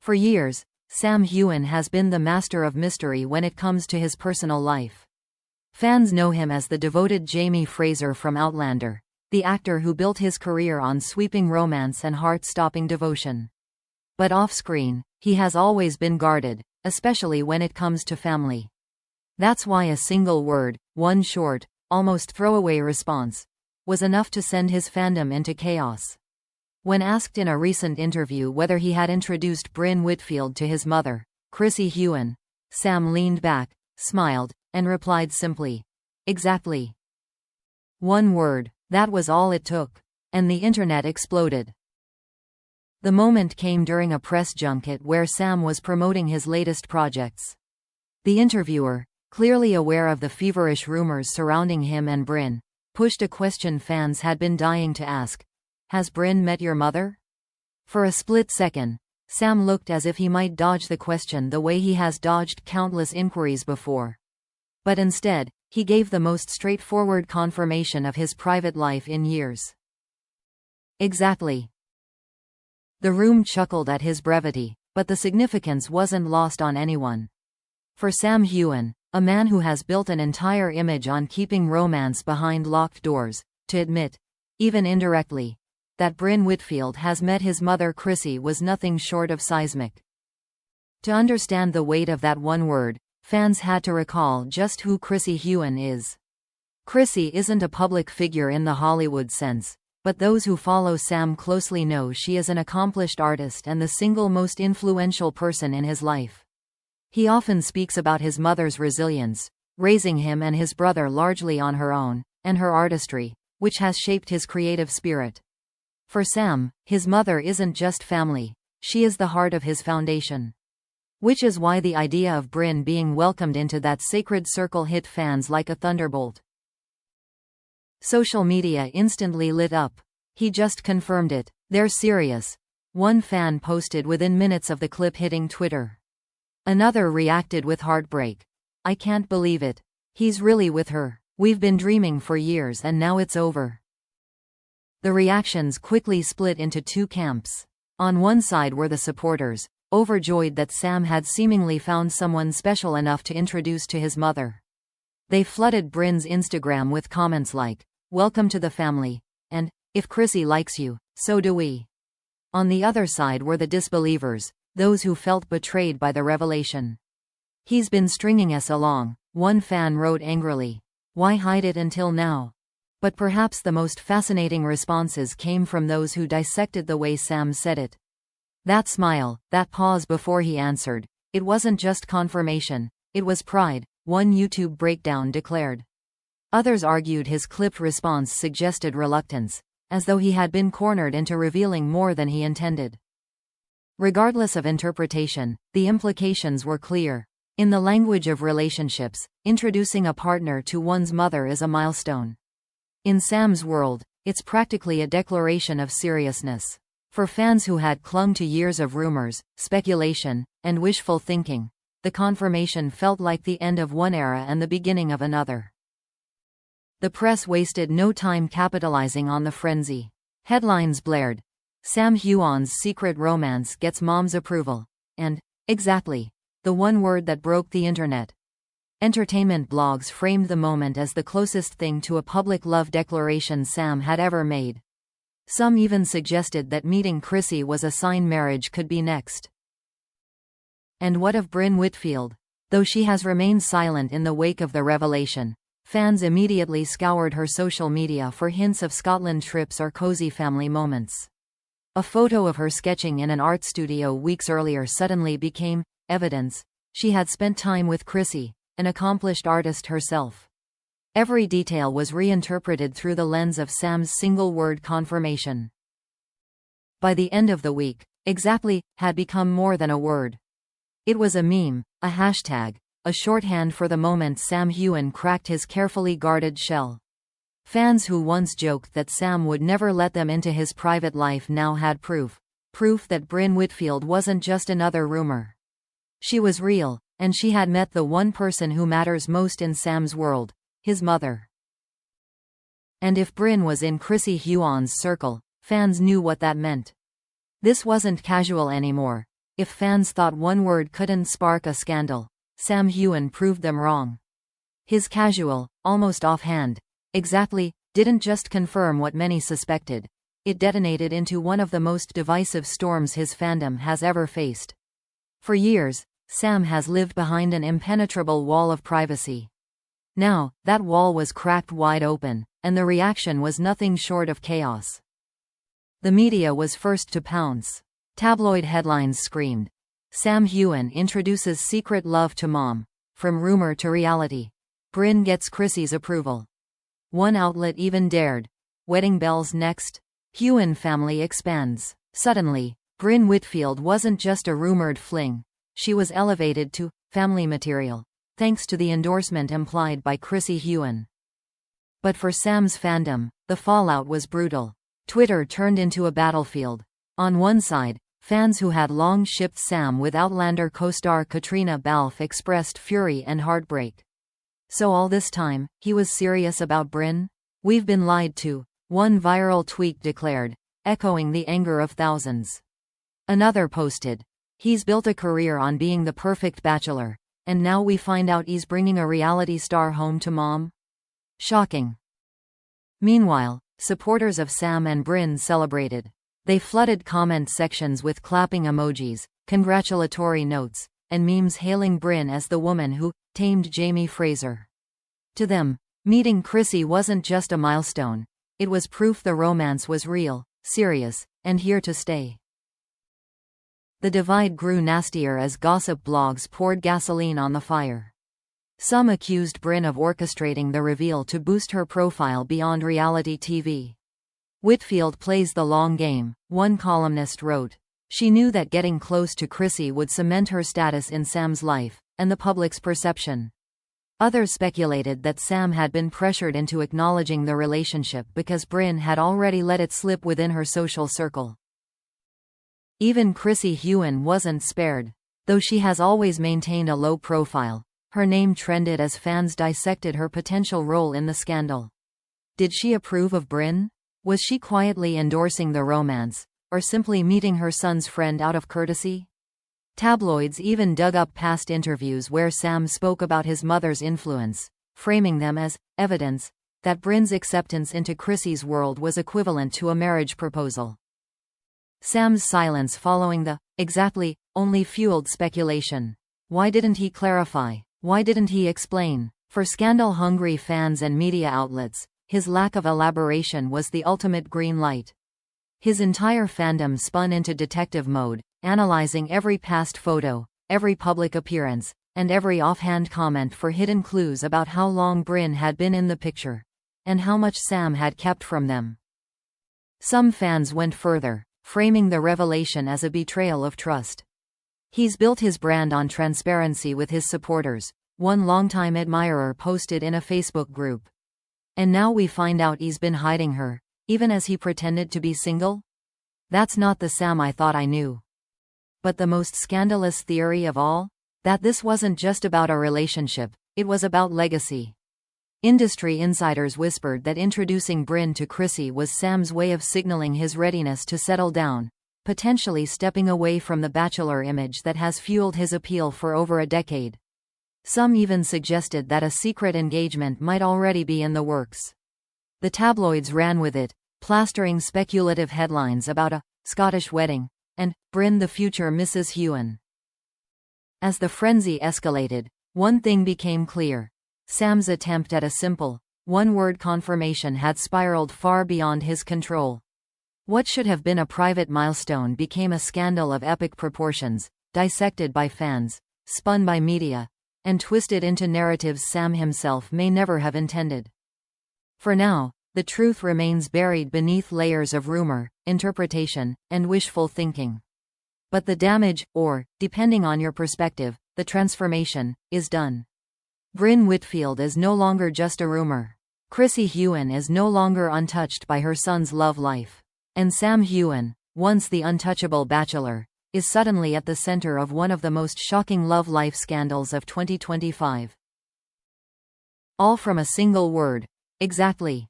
For years, Sam Heughan has been the master of mystery when it comes to his personal life. Fans know him as the devoted Jamie Fraser from Outlander, the actor who built his career on sweeping romance and heart-stopping devotion. But off-screen, he has always been guarded, especially when it comes to family. That's why a single word, one short, almost throwaway response, was enough to send his fandom into chaos. When asked in a recent interview whether he had introduced Brynn Whitfield to his mother, Chrissie Heughan, Sam leaned back, smiled, and replied simply, "Exactly." One word, that was all it took. And the internet exploded. The moment came during a press junket where Sam was promoting his latest projects. The interviewer, clearly aware of the feverish rumors surrounding him and Brynn, pushed a question fans had been dying to ask. "Has Brynn met your mother?" For a split second, Sam looked as if he might dodge the question the way he has dodged countless inquiries before. But instead, he gave the most straightforward confirmation of his private life in years. "Exactly." The room chuckled at his brevity, but the significance wasn't lost on anyone. For Sam Heughan, a man who has built an entire image on keeping romance behind locked doors, to admit, even indirectly, that Brynn Whitfield has met his mother Chrissie was nothing short of seismic. To understand the weight of that one word, fans had to recall just who Chrissie Heughan is. Chrissie isn't a public figure in the Hollywood sense, but those who follow Sam closely know she is an accomplished artist and the single most influential person in his life. He often speaks about his mother's resilience, raising him and his brother largely on her own, and her artistry, which has shaped his creative spirit. For Sam, his mother isn't just family, she is the heart of his foundation. Which is why the idea of Brynn being welcomed into that sacred circle hit fans like a thunderbolt. Social media instantly lit up. "He just confirmed it. They're serious," one fan posted within minutes of the clip hitting Twitter. Another reacted with heartbreak. "I can't believe it. He's really with her. We've been dreaming for years and now it's over." The reactions quickly split into two camps. On one side were the supporters, overjoyed that Sam had seemingly found someone special enough to introduce to his mother. They flooded Brynn's Instagram with comments like, "Welcome to the family," and, "If Chrissie likes you, so do we." On the other side were the disbelievers, those who felt betrayed by the revelation. "He's been stringing us along," one fan wrote angrily. "Why hide it until now?" But perhaps the most fascinating responses came from those who dissected the way Sam said it. That smile, that pause before he answered, it wasn't just confirmation, it was pride, one YouTube breakdown declared. Others argued his clipped response suggested reluctance, as though he had been cornered into revealing more than he intended. Regardless of interpretation, the implications were clear. In the language of relationships, introducing a partner to one's mother is a milestone. In Sam's world, it's practically a declaration of seriousness. For fans who had clung to years of rumors, speculation, and wishful thinking, the confirmation felt like the end of one era and the beginning of another. The press wasted no time capitalizing on the frenzy. Headlines blared, "Sam Heughan's secret romance gets mom's approval," and, "Exactly," the one word that broke the internet. Entertainment blogs framed the moment as the closest thing to a public love declaration Sam had ever made. Some even suggested that meeting Chrissie was a sign marriage could be next. And what of Brynn Whitfield? Though she has remained silent in the wake of the revelation, fans immediately scoured her social media for hints of Scotland trips or cozy family moments. A photo of her sketching in an art studio weeks earlier suddenly became evidence she had spent time with Chrissie, an accomplished artist herself. Every detail was reinterpreted through the lens of Sam's single-word confirmation. By the end of the week, "exactly" had become more than a word. It was a meme, a hashtag, a shorthand for the moment Sam Heughan cracked his carefully guarded shell. Fans who once joked that Sam would never let them into his private life now had proof that Brynn Whitfield wasn't just another rumor. She was real, and she had met the one person who matters most in Sam's world, his mother. And if Brynn was in Chrissie Heughan's circle, fans knew what that meant. This wasn't casual anymore. If fans thought one word couldn't spark a scandal, Sam Heughan proved them wrong. His casual, almost offhand, "exactly," didn't just confirm what many suspected. It detonated into one of the most divisive storms his fandom has ever faced. For years, Sam has lived behind an impenetrable wall of privacy. Now, that wall was cracked wide open, and the reaction was nothing short of chaos. The media was first to pounce. Tabloid headlines screamed, "Sam Heughan introduces secret love to mom. From rumor to reality. Brynn gets Chrissie's approval." One outlet even dared, "Wedding bells next? Heughan family expands." Suddenly, Brynn Whitfield wasn't just a rumored fling. She was elevated to family material, thanks to the endorsement implied by Chrissie Heughan. But for Sam's fandom, the fallout was brutal. Twitter turned into a battlefield. On one side, fans who had long shipped Sam with Outlander co-star Katrina Balfe expressed fury and heartbreak. "So all this time, he was serious about Brynn? We've been lied to," one viral tweet declared, echoing the anger of thousands. Another posted, "He's built a career on being the perfect bachelor, and now we find out he's bringing a reality star home to mom? Shocking." Meanwhile, supporters of Sam and Brynn celebrated. They flooded comment sections with clapping emojis, congratulatory notes, and memes hailing Brynn as the woman who tamed Jamie Fraser. To them, meeting Chrissie wasn't just a milestone. It was proof the romance was real, serious, and here to stay. The divide grew nastier as gossip blogs poured gasoline on the fire. Some accused Brynn of orchestrating the reveal to boost her profile beyond reality TV. "Whitfield plays the long game," one columnist wrote. "She knew that getting close to Chrissie would cement her status in Sam's life, and the public's perception." Others speculated that Sam had been pressured into acknowledging the relationship because Brynn had already let it slip within her social circle. Even Chrissie Heughan wasn't spared. Though she has always maintained a low profile, her name trended as fans dissected her potential role in the scandal. Did she approve of Brynn? Was she quietly endorsing the romance, or simply meeting her son's friend out of courtesy? Tabloids even dug up past interviews where Sam spoke about his mother's influence, framing them as evidence that Brynn's acceptance into Chrissie's world was equivalent to a marriage proposal. Sam's silence following the "exactly" only fueled speculation. Why didn't he clarify? Why didn't he explain? For scandal-hungry fans and media outlets, his lack of elaboration was the ultimate green light. His entire fandom spun into detective mode, analyzing every past photo, every public appearance, and every offhand comment for hidden clues about how long Brynn had been in the picture, and how much Sam had kept from them. Some fans went further, framing the revelation as a betrayal of trust. "He's built his brand on transparency with his supporters," one longtime admirer posted in a Facebook group. "And now we find out he's been hiding her, even as he pretended to be single? That's not the Sam I thought I knew." But the most scandalous theory of all? That this wasn't just about a relationship, it was about legacy. Industry insiders whispered that introducing Brynn to Chrissie was Sam's way of signaling his readiness to settle down, potentially stepping away from the bachelor image that has fueled his appeal for over a decade. Some even suggested that a secret engagement might already be in the works. The tabloids ran with it, plastering speculative headlines about a Scottish wedding and Brynn the future Mrs. Heughan. As the frenzy escalated, one thing became clear. Sam's attempt at a simple, one-word confirmation had spiraled far beyond his control. What should have been a private milestone became a scandal of epic proportions, dissected by fans, spun by media, and twisted into narratives Sam himself may never have intended. For now, the truth remains buried beneath layers of rumor, interpretation, and wishful thinking. But the damage, or, depending on your perspective, the transformation, is done. Brynn Whitfield is no longer just a rumor. Chrissie Heughan is no longer untouched by her son's love life. And Sam Heughan, once the untouchable bachelor, is suddenly at the center of one of the most shocking love life scandals of 2025. All from a single word. Exactly.